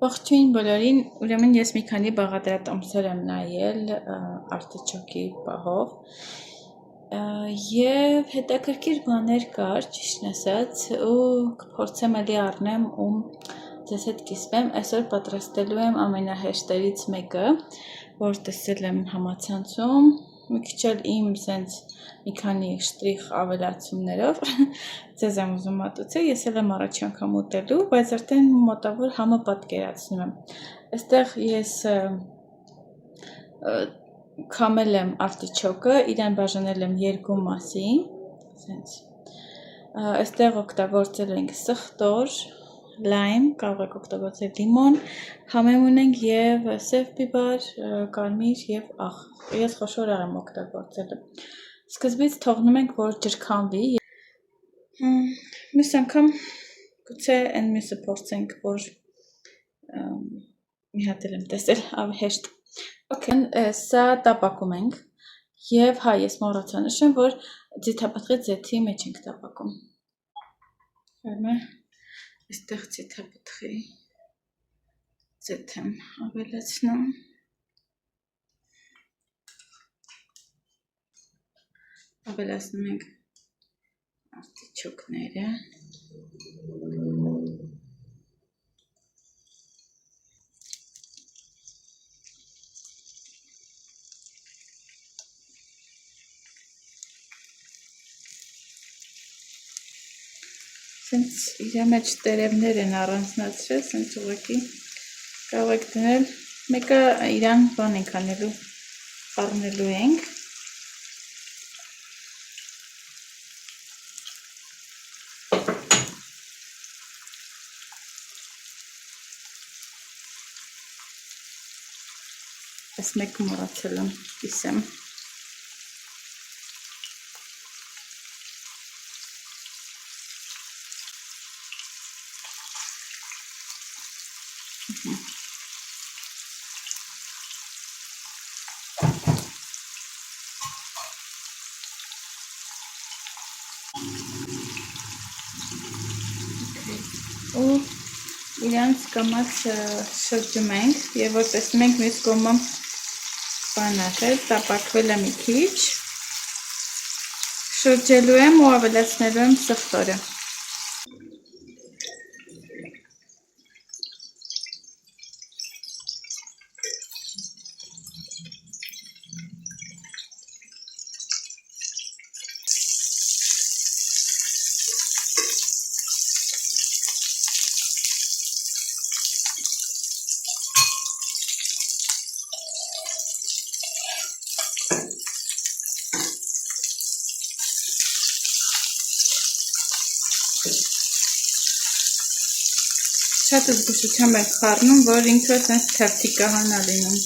Ողջույն բոլորին, ուրեմն ես մի քանի բաղադրատոմսեր եմ նայել արտիճոկի պահով և հետաքրքիր բաներ կար, ճիշտն ասած, ու կփորձեմ էլի առնեմ ու ձեզ հետ կիսվեմ։ Այսօր պատրաստելու եմ ամենահեշտերից մեկը, որ տեսել եմ համացանցում, մի քիչ էլ իմ սենց մի քանի շտրիխ ավելացումներով ձեզ եմ ուզում մատուցել, ես էլ եմ առաջ անգամ ուտելու, բայց արդեն մոտավոր համը պատկերացնում եմ։ Այստեղ ես քամել եմ արտիճոկը, իրան բաժանել եմ երկու մասի, այստեղ օգտագործել ենք սխտոր, լայմ, կարող եք օգտագործել լիմոն, համեմ ունենք և սև բիբար, կարմիր և աղ, ես խոշոր աղ եմ օգտագործել։ Սկզբից թողնում ենք, որ ջրքանվի, մյուս անգամ գուցե այն մյուսը փորձենք, որ մի հատ էլ եմ տեսել հեշտ։ Սա տապակում ենք և հա ես մոռացա նշեմ, որ ձիթապտղի ձեթի մեջ ենք տապակում։ Այստեղ ձիթապտղի ձեթ եմ ավելացնում։ Ավելացնում ենք արտիճոկները։ Սենց իր մեջ տերևներ են առանձնացրել, սենց ուղղակի կարող եք դնել, մեկը իրան բան ենք անելու, խառնելու ենք։ Այս մեկը մոռացել եմ կիսեմ։ Ու իրանց կամաց շրջում ենք և որ տեսնում ենք մյուս կողմը բան աղել, տապակվել է մի քիչ, շրջելու եմ ու ավելացնելու եմ սխտորը։ Շատ զգուշությամբ ենք խառնում, որ ինքը սենց թերթի կահանա լինում։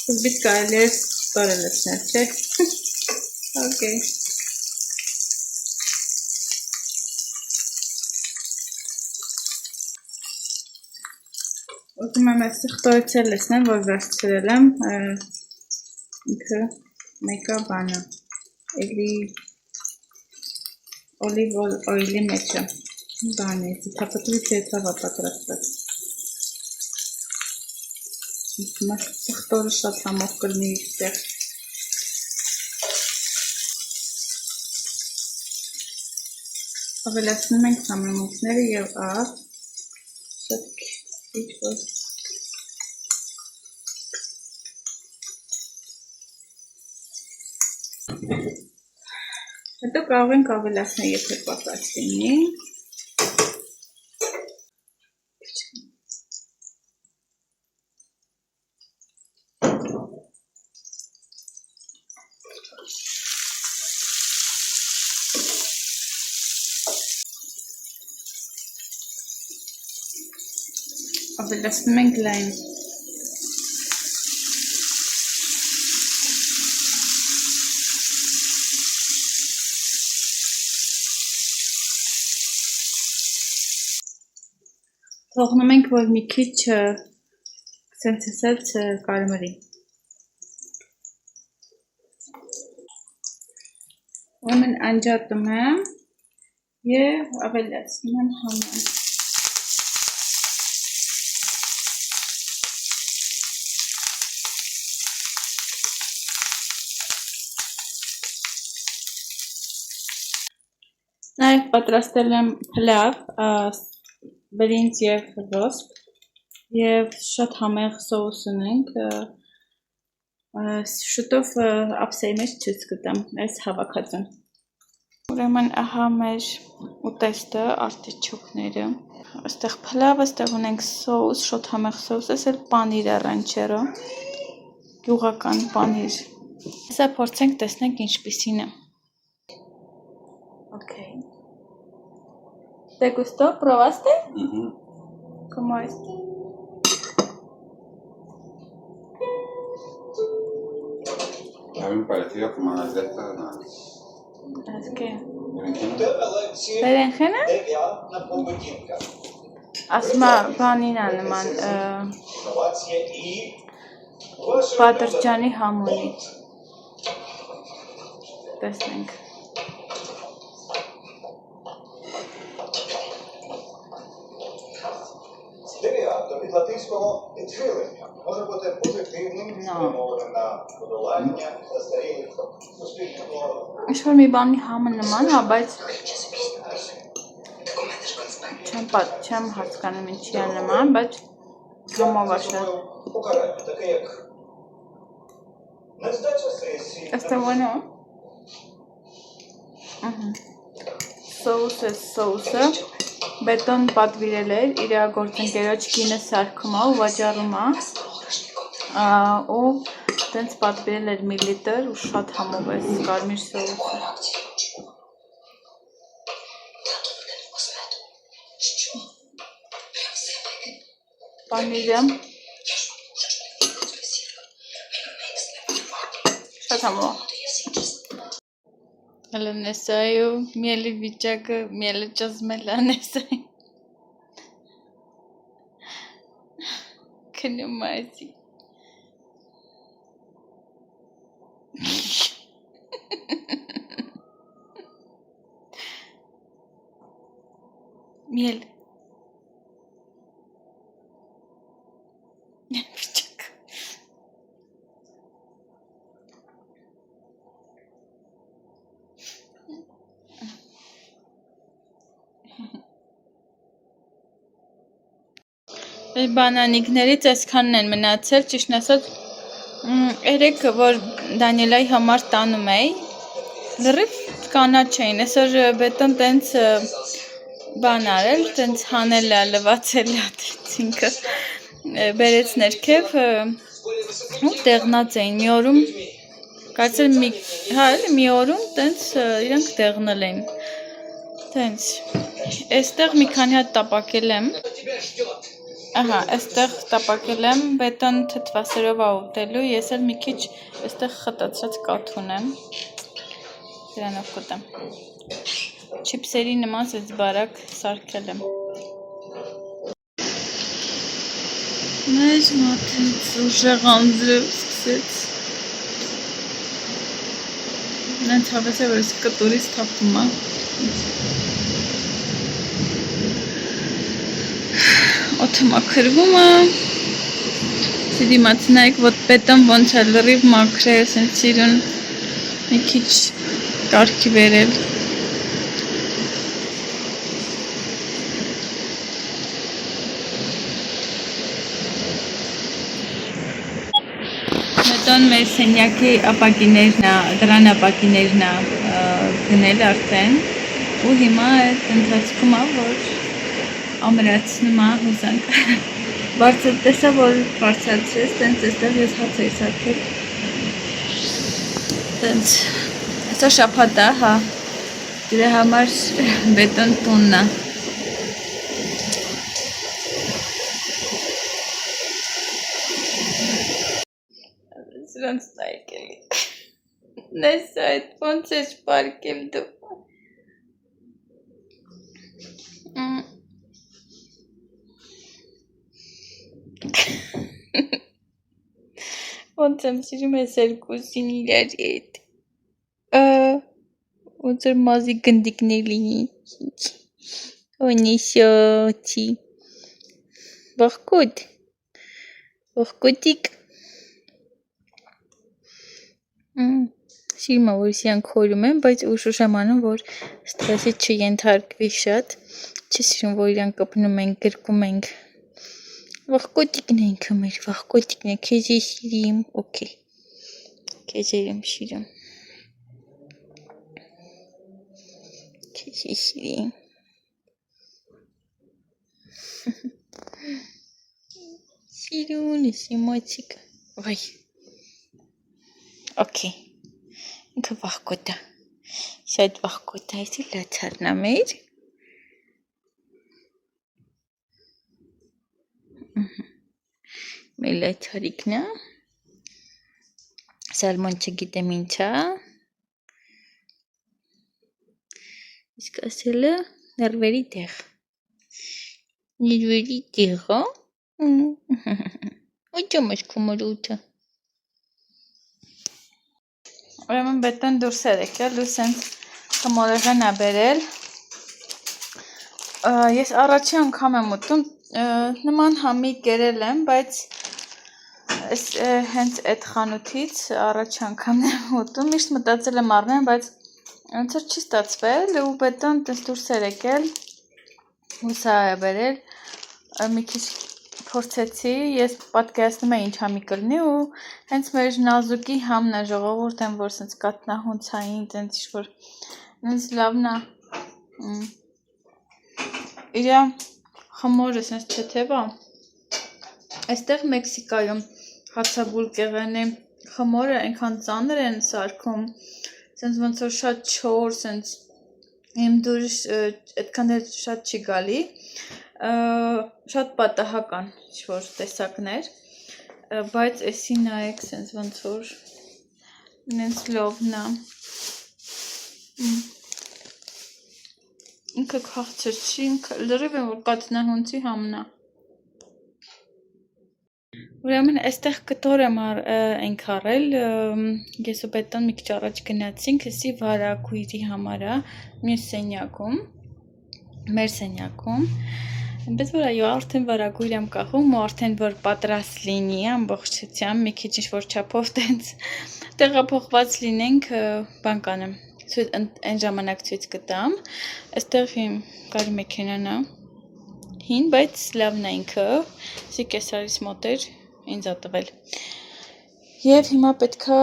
Սկզբից կարելի էր ստորը լցնել, չէ՞։ Okay։ Ուզում եմ այս սխտորից էլ լցնեմ, որ վերցրել եմ ինքը մեկը բանը, էլի օլիվ օիլի մեջը, բան է, ձիթապտղի ձեթով է պատրաստված։ Սխտորը շատ համով կլինի իստեղ։ Ավելացնում ենք համեմունքները և աղ, շատ քիչ որ։ Հետո կարող ենք ավելացնել, եթե պակաս լինի։ Ավելացնում ենք լայմ։ Թողնում ենք, որ մի քիչ սենց ասած կարմրի։ Ուրեմն անջատում եմ Եվ ավելացնում եմ համը։ Նաև պատրաստել եմ փլավ, բրինձ և ոսպ և շատ համեղ սոուս ունենք, շուտով ափսեի մեջ ցույց կտամ այս հավաքածուն։ Ուրեմն ահա մեր ուտեստը, արտիչոկները, այստեղ փլավը, այստեղ ունենք սոուս, շատ համեղ սոուս, այս էլ պանիր է ռանչերո, գյուղական պանիր։ Հեսա փորձենք տեսնենք ինչպիսին է։ Okay. ¿Te gustó? ¿Probaste? ¿Cómo es? A mí me pareció como las de estas. ¿Es qué? ¿Berenjena? Berenjena? Ասմա բանին անման պատրճանի համունի։ Տեսնենք։ Від латинського відхилення може бути позитивним, спрямованим на подолання застарілих суспільних норм. Ինչ-որ մի բանի համը նման, հա, բայց չեմ հասկանում ինչի է նման, բայց համով է շատ։ Покарання таке, як нездача сесії. Asta bueno. Սոուսը բետոն պատվիրել էր, իր գործընկերոջ կինը սարքում է ու վաճառում է, ու տենց պատվիրել էր մի լիտր ու շատ համով է կարմիր սոուսը։ Պանիրը շատ համով է։ Հələ նեսայու միելի վիճակը, միելը ճզմել է նեսայ։ Կնում այսի։ Միել։ Վիճակ։ Բանանիկներից այսքանն են մնացել, ճիշտն ասած, երեք, որ Դանիելայի համար տանում էի, լրիվ կանաչ էին, այսօր բետոն տենց բան արել, տենց հանել է, լվացել է ինքը, բերեց ներքև, ու տեղնած էին, մի օրում, կարծել մի օրում տենց իրանք տեղնել էին, տենց, այստեղ մի քանի հատ տապակել եմ, Ահա, այստեղ տապակել եմ, բետոն թթվասերով է ուտելու, ես էլ մի քիչ այստեղ խտացած կաթ ունեմ, դրանով կուտեմ, չիպսերի նման սեց բարակ սարքել եմ։ Մեր մոթից ուժեղ անձրև սկսեց, նենց հավես է, որ ես կտորից թապում է, օդը մաքրվում է, դիմաց նայեք, ոտ բետոն ոնց է լրիվ մաքր է, սենց սիրուն մի քիչ կարգի վերել։ Բետոն մեր սենյակի ապակիներն է, դրան ապակիներն է գնել արդեն, ու հիմա այդ ընթացքում է, որ ամրացնում է հուզանք, բարձր տեսա, որ բարձացրեց, տենց էստեղ ես հաց էի սարքել, տենց, այսօր շաբաթ է, հա, դրա համար բետոն տունն է, սրանց նայք էլի, նես այդ ոնց ես պարկել դու, Ոնց եմ սիրում ես երկուսին իրարի հետ, ոնց որ մազի գնդիկներ լինի։ Օնիսյոթի։ Բախկոտ։ Բախկոտիկ։ Սիրում եմ, որ իրանք խորում են, բայց ուշ եմ անում, որ ստրեսի չենթարկվի շատ։ Չի սիրում, որ իրանք կպնում ենք, գրկում ենք։ Վախկոտիկն ենք մեր, վախկոտիկն է, քեզ է սիրում, օքեյ։ Քեզ եմ սիրում։ Քեզ է սիրում։ Սիրուն ես իմ մոծիկը։ Վայ։ Օքեյ։ Ինքը վախկոտ է։ Շատ վախկոտ է, այսի լացարն է մեր։ Մեր լացարիկն է։ Սալմոն չգիտեմ ինչ է։ Իսկ ասելը ներվերի տեղ։ Ներվերի տեղ, հա։ Ոչմ ես կոմորութը։ Ուրեմն բետոն դուրս էր եկել, ու սենց խմորեղեն է բերել։ Ես առաջի անգամ եմ ուտում, նման համի կերել եմ, բայց հենց այդ խանութից առաջի անգամ եմ ուտում, միշտ մտածել եմ առնեմ, բայց ոնց որ չի ստացվել, ու բետոն տես դուրս էր եկել, ու սա է բերել, մի քիչ փորձեցի, ես պատկերացնում եմ ինչ համի կլինի, ու հենց մեր նազուկի համն է, ժողովուրդ եմ, որ սենց կատնահունցային, տենց ինչ-որ, նենց լավն է, իրա խմորը սենց թեթև է, այստեղ Մեքսիկայում հացաբուլկեղենի խմորը այնքան ծանր են սարքում, սենց ոնց որ շատ չոր, սենց իմ դուրս այդքան էլ շատ չի գալի, շատ պատահական ինչ-որ տեսակներ, բայց էսի նայեք սենց ոնց որ նենց լովն է, ինքը քաղցր չի, ինքը լրիվ եմ, որ կատնահունցի համն է։ Ուրեմն այստեղ կտոր ենք առել, ես ու բետոն մի քիչ առաջ գնացինք, էսի վարագույրի համար է, մյուս սենյակում, մեր սենյակում, այնպես որ այո, արդեն վարագույր եմ կախում ու արդեն որ պատրաստ լինի ամբողջությամբ, մի քիչ ինչ-որ չափով տենց տեղափոխված լինենք, բան կանեմ, այն ժամանակ ցույց կտամ, այստեղ իմ կարի մեքենան է, հին, բայց լավն է ինքը, սի կեսարիս մոտ էր, ինձ ա տվել, և հիմա պետքա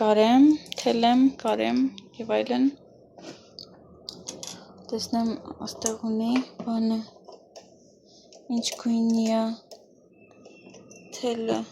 կարեմ, թելեմ, կարեմ և այլն, տեսնեմ աստեղ ունի բանը, ինչ գույնի է թելը,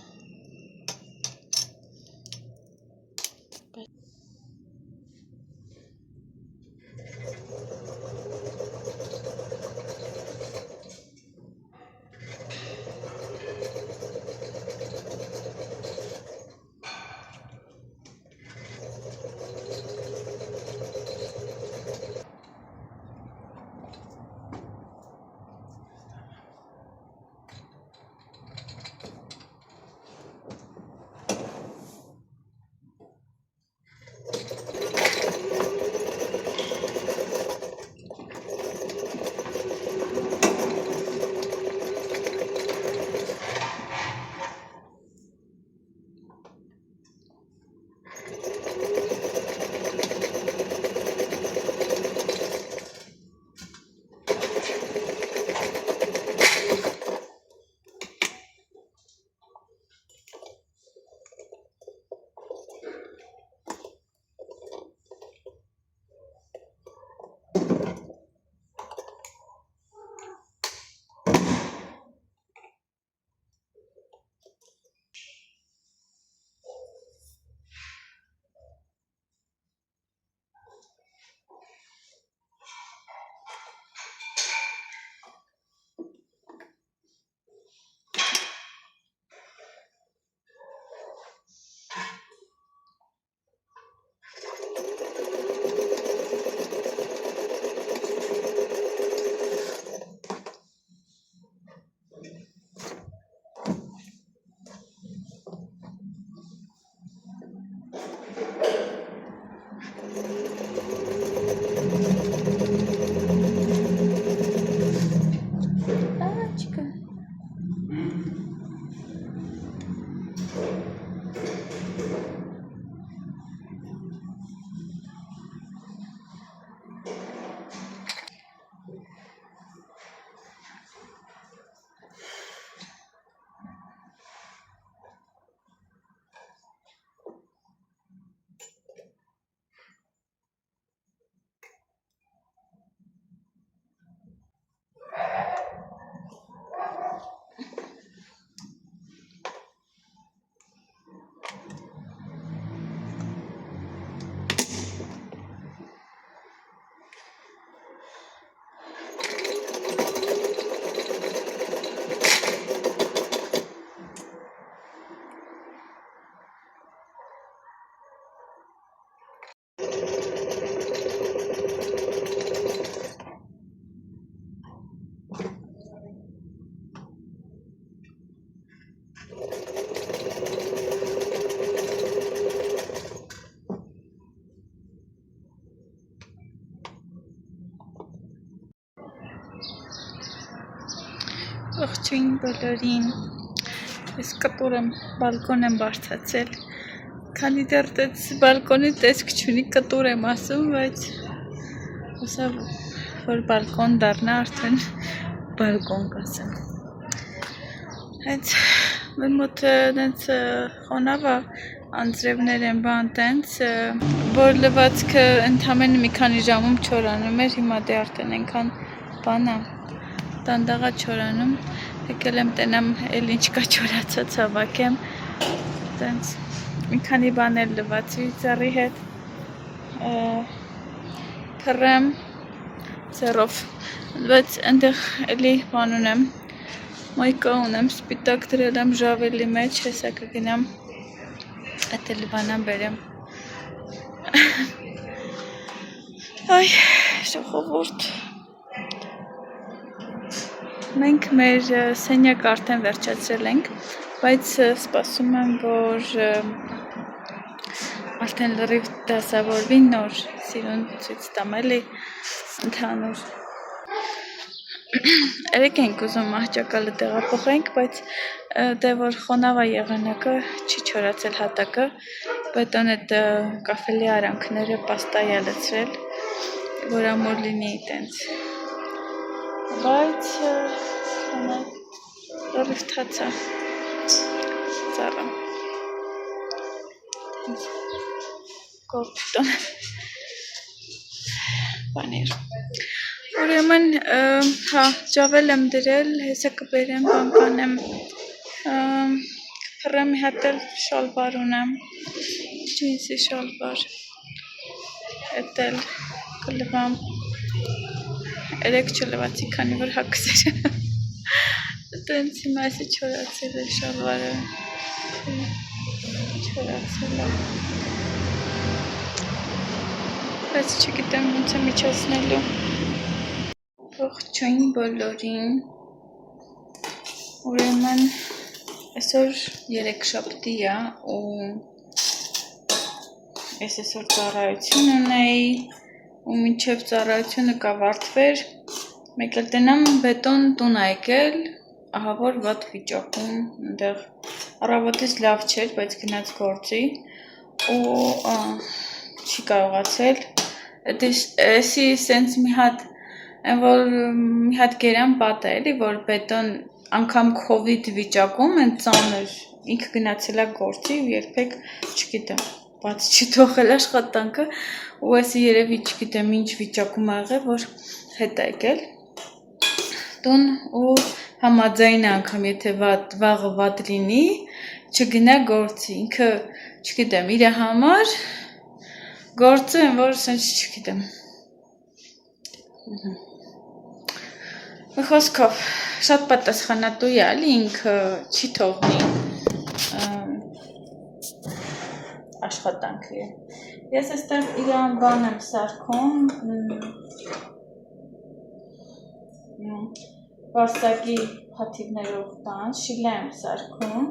Ողջույն բոլորին։ Ես կտոր եմ բալկոն եմ բարձացել։ Քանի դեռ բալկոնի տեսք չունի, կտոր եմ ասում, բայց հուսա որ բալկոն դառնա արդեն բալկոն կասեմ։ Հենց մեր մոտ դենց խոնավ է, անձրևներ են բան տենց, որ լվացքը ընդամենը մի քանի ժամում չորանում էր, հիմա դե արդեն այնքան բան է, դանդաղա չորանում, եկել եմ տենամ էլ ինչ կա չորացած հավաքեմ, տենց մի քանի բան էլ լվացի ծառի հետ, փռեմ ծեռով, բայց ընդեղ էլի բան ունեմ, մայկա ունեմ, սպիտակ դրել եմ ժավելի մեջ, հեսա կգնամ, այդ էլի բանան բերեմ, այ, ժողովուրդ, մենք մեր սենյակը արդեն վերջացրել ենք, բայց սպասում եմ, որ արդեն լրիվ դասավորվի նոր սիրուն ցույց տամ էլի ընդհանուր Երեք ենք ուզում մահճակալը տեղափոխենք, բայց դե որ խոնավ է եղանակը, չի չորացել հատակը, բետոն այդ կաֆելի արանքները պաստայի է լցրել, որ ամուր լինի տենց, բայց լրիվ թաց է ծառը, կորպիտոն բաներ Ուրեմն, հա, ջավել եմ դրել, հեսա կբերեմ, բան կանեմ, փռեմ մի հատ էլ շալվար ունեմ, ջինսի շալվար, էդ էլ կլվամ, երեք չլվացի, քանի որ հակս էր, տենց հիմա այսի չորացել է շալվարը, չորացել է, բայց չգիտեմ ոնց է միջացնելու, Ողջույն բոլորին, ուրեմն այսօր երեքշաբթի է ու ես այսօր ծառայություն ունեի ու մինչև ծառայությունը կավարտվեր, մեկ էլ տենամ բետոն տուն է եկել, ահա որ վատ վիճակում, այնտեղ առավոտից լավ չէր, բայց գնաց գործի ու չի կարողացել, էսի սենց մի հատ Այն որ մի հատ գերան պատ է էլի, որ բետոն անգամ քովիդ վիճակում են ծանր, ինքը գնացել է գործի ու երբեք, չգիտեմ, բաց չի թողել աշխատանքը ու այսի երևի չգիտեմ ինչ վիճակում ա եղել, որ հետ է եկել տուն ու համաձայն անգամ, եթե վաղը վատ լինի, չգնա գործի, ինքը, չգիտեմ, իր համար գործը են, որ սենց չգիտեմ Մի խոսքով, շատ պատասխանատու է, ալի ինքը չի թողնի աշխատանքը Ես այստեղ իրան բան եմ սարքում, վարսակի հաթիվներով բան, շիլա եմ սարքում,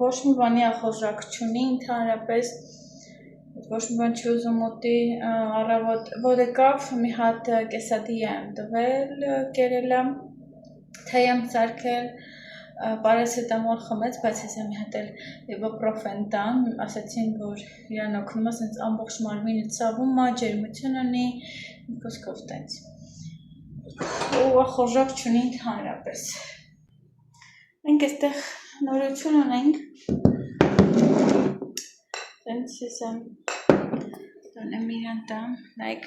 ոչ մի բանի ախորժակ չունի, ընդհանրապես ոչ մի բան չի ուզում ուտի, առավոտ, որ եկավ մի հատ կեսադիա եմ տվել, կերելա, թեյ եմ սարքել, պարասետամոլ խմեց, բայց հեսա մի հատ էլ իբուպրոֆեն տան, ասացին, որ իրան օգնում է, սենց ամբողջ մարմինը ցավում է, ջերմություն ունի, մի խոսքով տենց, ու ախորժակ չունի ընդհանրապես։ Մենք այստեղ նորություն ունենք, տենց ես եմ տոնեմ իրան տամ, նայք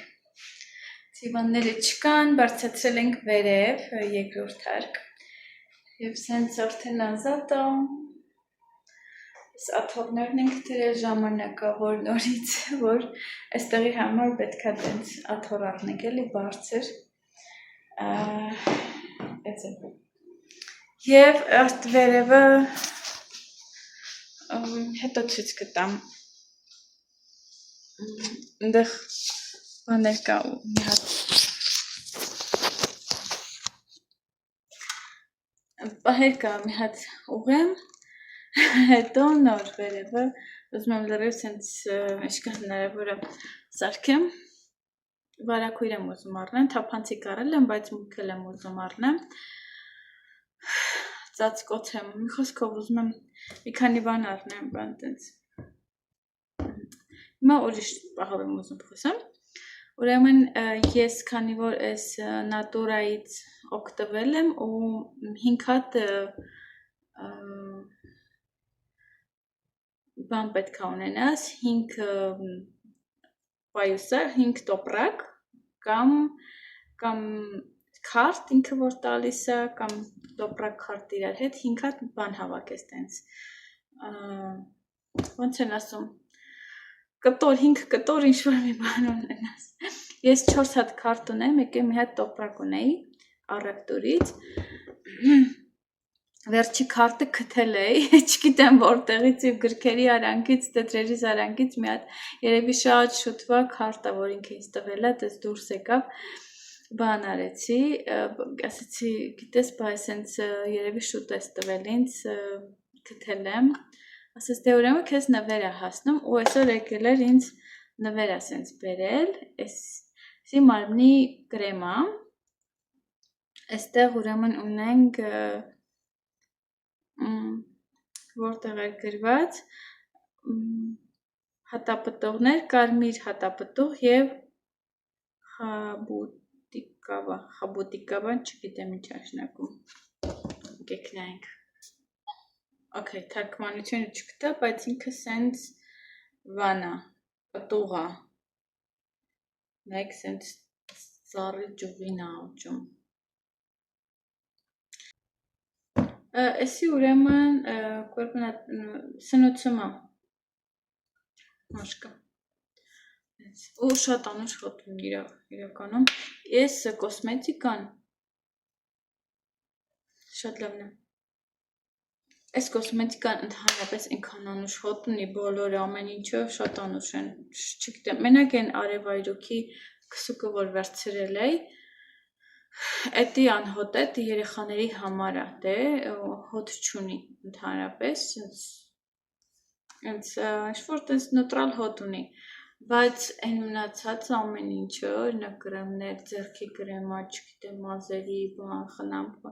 ծիվանները չկան, բարձացրել ենք վերև, երկրորդ հարկ և սենց արդեն ազատ է, աթոռներն ենք դրել ժամանակավոր նորից, որ այստեղի համար պետք է տենց աթոռ առնենք էլի բարձր, և արդ վերևը հետո ցույց կտամ Ընդեղ բաներ կա մի հատ պահեր կա մի հատ ուղեմ, հետո նոր վերևը, ուզում եմ լրիվ սենց ինչքան հնարավոր է սարքեմ, վարակույր եմ ուզում առնեմ, թափանցիկ առել եմ, բայց մուքել եմ ուզում առնեմ, ծածկոց եմ, մի խոսքով ուզում եմ մի քանի բան առնեմ, բան տենց, հիմա ուրիշ պահով եմ ուզում խոսեմ, ուրեմն ես քանի որ այս նատուրայից օգտվել եմ ու 5 հատ բան պետք է ունենաս, 5 պայուսա, 5 տոպրակ կամ քարտ ինքը որ տալիս է կամ տոպրակ քարտ իրար հետ 5 հատ բան հավաքես տենց ոնց են ասում կտոր 5 կտոր ինչ որ մի բան ունենաս ես 4 հատ քարտ ունեմ եկե մի հատ տոպրակ ունեի առակտորից վերջի քարտը քթել էի չգիտեմ որտեղից ու գրքերի արանքից տետրերից արանքից մի հատ երևի շատ շուտվա քարտա որ ինքը ինձ տվել է դες դուրս եկավ բան արեցի ասեցի գիտես բայ սենց երևի շուտ ես տվել ինձ քթել եմ ասես դե ուրեմն քեզ նվեր է հասնում ու այսօր եկել էր ինձ նվեր է սենց բերել էսի մարմնի կրեմա այստեղ ուրեմն ունենք որտեղ է գրված հատապտուղներ կարմիր հատապտուղ եւ խաբուտիկավան չգիտեմ ինչ աշնակում եկեք նայենք Okay, թարգմանությունը չգտա, բայց ինքը սենց վանա, պտուղա, նայք սենց ծառի ջուղին աուճում Էսի ուրեմն սնուցումա մաշկա ու շատ անուշ խոտում իրականում ես կոսմետիկան շատ լավն է Այս կոսմետիկան ընդհանրապես ինքան անուշ հոտ ունի բոլորը ամեն ինչը շատ անուշ են չգիտեմ մենակ են արևայրուքի քսուկը որ վերցրել էի Էդի անհոտ է դե երեխաների համար է դե հոտ չունի ընդհանրապես ինձ ինչ-որ տես նոտրալ հոտ ունի բայց այն մնացած ամեն ինչը նկրեմներ ձեռքի կրեմա չգիտեմ մազերի բան խնամք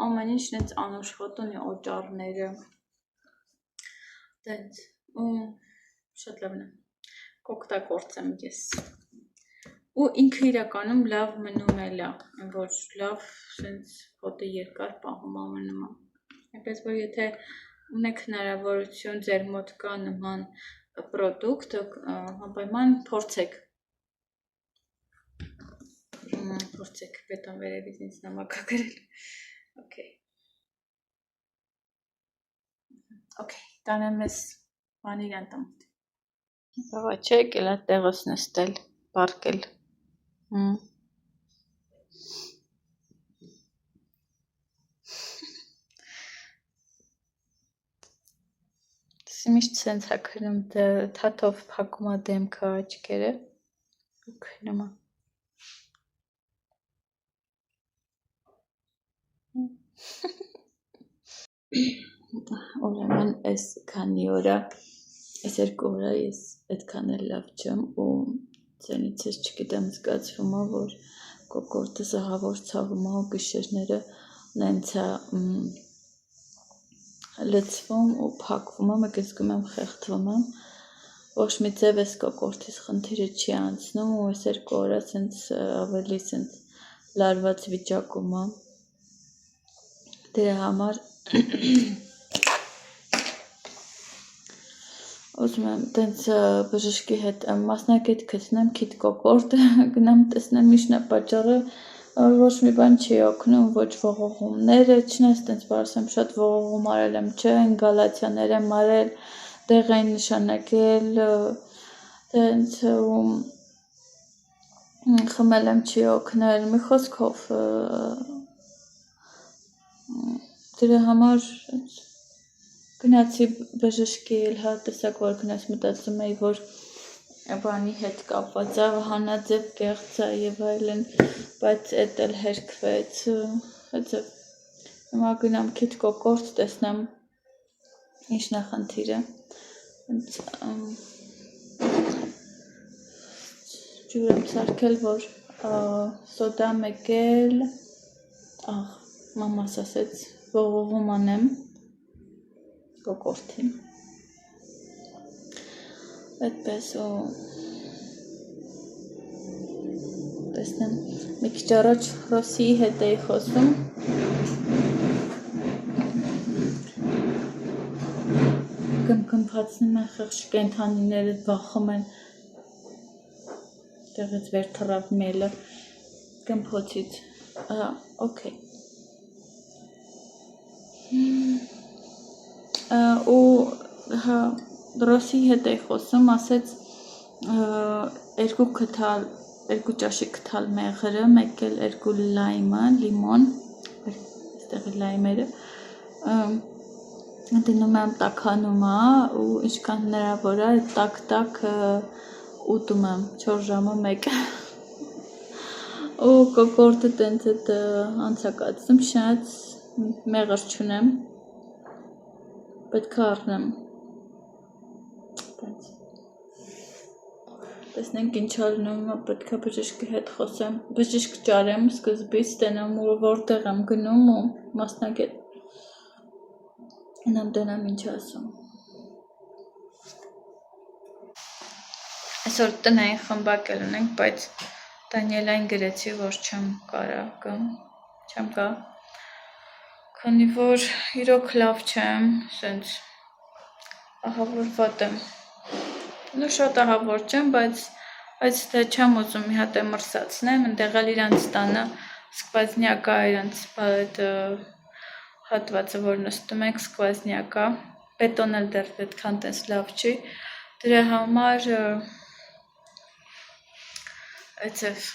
ամեն ինչ նենց անուշ հոտ ունի օճառները տենց շատ լավն է կօգտագործեմ ես ու ինքը իրականում լավ մնում էլ է որ լավ սենց հոտը երկար պահում ամնում է այնպես որ եթե ունեք հնարավորություն ձեր մոտ կա նման պրոդուկտ անպայման փորձեք պետան վերևից ինձ նամակ է գրել Okay, տանեմ ես բանի րանտամ Բավա չէ եկել է տեղս նստել, պարկել Միշտ սենց է քնում թաթով փակում է դեմքը աչքերը ու քնում է Ուրեմն այս քանի օրա այս 2 օրա ես այդքան էլ լավ չեմ ու ցենից ես չգիտեմ զգացվում է որ կոկորդս ահավոր ցավում է ու գիշերները նենց է լցվում ու փակվում եմ եկես զգում եմ խեղդվում եմ ոչ մի ձև էս կոկորդից խնդիրը չի անցնում ու այս 2 օրա սենց ավելի սենց լարված վիճակում է դրա համար Ուզում եմ տենց բժշկի հետ մասնակետ գտնեմ քիթ կոկորտ գնամ տեսնեմ ինչն է պատճառը ոչ մի բան չի օգնում ոչ ողողումները չնես տենց բարձեմ շատ ողողում արել եմ չէ ինգալացիաներ եմ արել դեղ են նշանակել տենց խմել եմ չի օգնել մի խոսքով դրա համար Գնացի բժշկի էլ հա տեսակ որ գնաց մտածում էի որ բանի հետ կապված է հանաձև կեղծ է եւ այլն բայց էդ էլ հերքվեց հəծը հիմա գնամ քիթ կոկորտ տեսնեմ ինչն է խնդիրը ջուր եմ սարքել, որ սոդա մեկել, մամաս ասեց, ողողում անեմ, կոկորդին, այդպես ու տեսնեմ, մի քիչ առաջ Ռոսիի հետ էի խոսում, գմփացնում են խեղճ կենդանիները, բախում են, տեղից վեր թռավ մելը, գմփոցից, օքեյ, ու Ռոսիի հետ էի խոսում, ասեց երկու ճաշի կթալ մեղրը, մեկ էլ երկու լայմը, լիմոն, այստեղի լայմերը, դնում եմ տաքանում ու ինչքան հնարավոր է տակ ուտում եմ 4 ժամը մեկը ու կոկորդը տենց էտ անցակացնում, շնաց մեղր չունեմ, պետք է առնեմ, տեսնենք ինչ ալնում, պետք է բժիշկի հետ խոսեմ, բժիշկ ճարեմ սկզբից, տենամ որտեղ եմ գնում ու մասնագետ Ինամ դոնամ ինչ ասում Այսօր տնային խմբակել ունենք, բայց Դանիելային գրեցի, որ չեմ գա, քանի որ իրոք լավ չեմ, սենց ահավորված եմ, նու շատ ահավոր չեմ, բայց թե չեմ ուզում մի հատ է մրսացնեմ, ընդեղ էլ իրանց տանը սկվազնյակա իրանց հատվածը, որ նստում ենք սկվազնյակա, բետոն էլ դեռ պետքան տես լավ չի, դրա համար այցև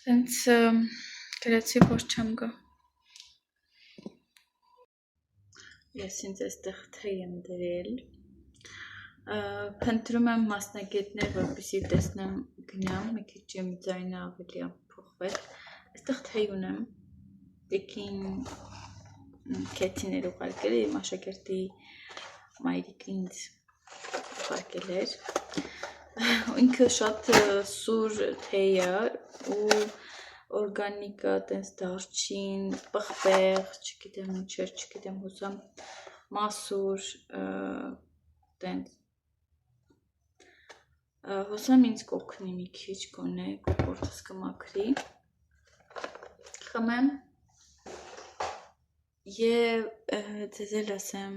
հենց գրեցի, որ չեմ գա ես ինձ այստեղ թեյ եմ դրել փնտրում եմ մասնագետներ, որպեսզի տեսնեմ գնամ, մի քիչ իմ ձայնը ավելի փոխվել այստեղ թեյ ունեմ տիկին քեթիներ ուղարկել իմ աշակերտի մայրիկը ինձ ուղարկել էր ինքը շատ սուր թեյ է ու օրգանիկ է, տենց դարչին, պղպեղ, չգիտեմ ինչեր, չգիտեմ հուսամ մասուր, տենց հուսամ ինձ կօգնի մի քիչ գոնե կոկորդս կմաքրի խմեմ և ձեզ էլ ասեմ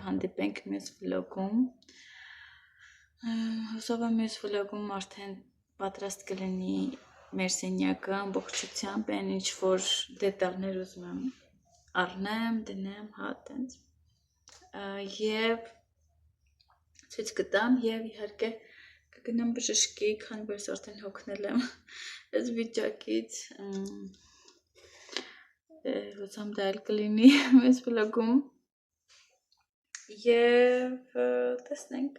հանդիպենք մյուս վլոգում հուսով եմ մյուս վլոգում արդեն պատրաստ կլինի մեր սենյակը ամբողջությամբ այն ինչ որ դետալներ ուզում եմ առնեմ, դնեմ, հա տենց և ցույց կտամ և իհարկե կգնամ բժշկի, քանի որ ես արդեն հոգնել եմ այս վիճակից հուսամ դա էլ կլինի մյուս վլոգում և տեսնենք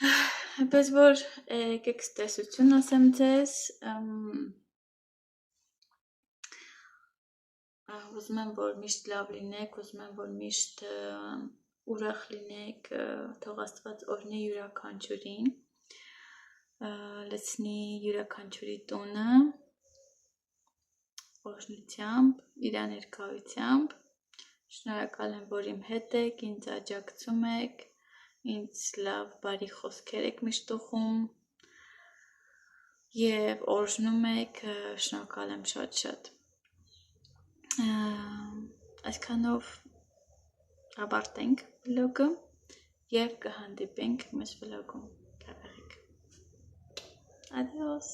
Այնպես որ եկեք տեսություն ասեմ ձեզ ուզում եմ որ միշտ լավ լինեք ուզում եմ որ միշտ ուրախ լինեք թող Աստված օրհնի յուրաքանչյուրին լցնի յուրաքանչյուրի տունը օրհնությամբ իր ներկայությամբ շնորհակալ եմ որ իմ հետ եք ինձ աջակցում եք ինձ լավ բարի խոսքեր եք միշտ ուղղում և օրհնում եք շնորհակալ եմ շատ այսքանով ավարտենք վլոգը և կհանդիպենք մյուս վլոգում Adiós